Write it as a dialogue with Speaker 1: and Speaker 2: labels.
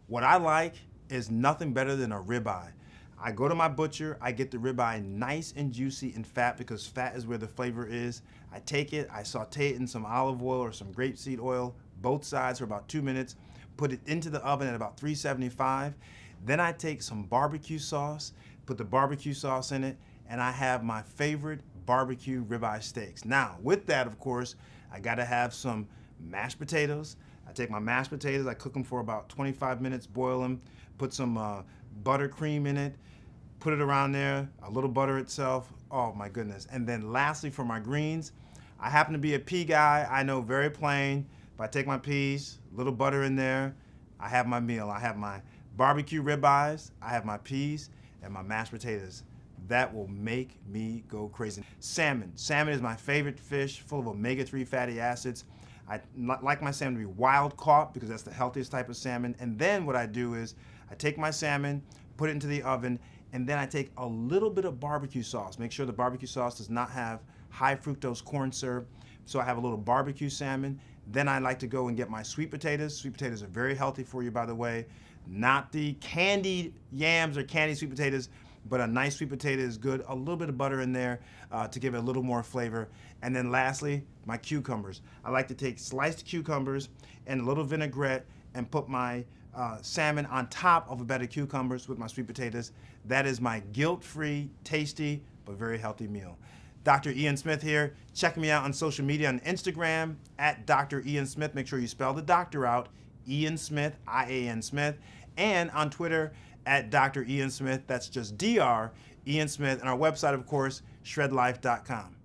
Speaker 1: What I like is nothing better than a ribeye. I go to my butcher, I get the ribeye nice and juicy and fat because fat is where the flavor is. I take it, I saute it in some olive oil or some grapeseed oil, both sides for about 2 minutes, put it into the oven at about 375. Then I take some barbecue sauce, put the barbecue sauce in it, and I have my favorite barbecue ribeye steaks. Now, with that, of course, I gotta have some mashed potatoes. I take my mashed potatoes, I cook them for about 25 minutes, boil them, put some buttercream in it, put it around there, a little butter itself. Oh my goodness. And then lastly, for my greens, I happen to be a pea guy. I know, very plain, but I take my peas, a little butter in there. I have my meal. I have my barbecue ribeyes, I have my peas, and my mashed potatoes. That will make me go crazy. Salmon. Salmon is my favorite fish, full of omega-3 fatty acids. I like my salmon to be wild caught because that's the healthiest type of salmon. And then what I do is I take my salmon, put it into the oven, and then I take a little bit of barbecue sauce. Make sure the barbecue sauce does not have high fructose corn syrup. So I have a little barbecue salmon. Then I like to go and get my sweet potatoes. Sweet potatoes are very healthy for you, by the way. Not the candied yams or candied sweet potatoes, but a nice sweet potato is good. A little bit of butter in there to give it a little more flavor. And then lastly, my cucumbers. I like to take sliced cucumbers and a little vinaigrette and put my salmon on top of a bed of cucumbers with my sweet potatoes. That is my guilt-free, tasty, but very healthy meal. Dr. Ian Smith here. Check me out on social media on Instagram at Dr. Ian Smith. Make sure you spell the doctor out, Ian Smith, I-A-N Smith. And on Twitter at Dr. Ian Smith. That's just Dr. Ian Smith. And our website, of course, shredlife.com.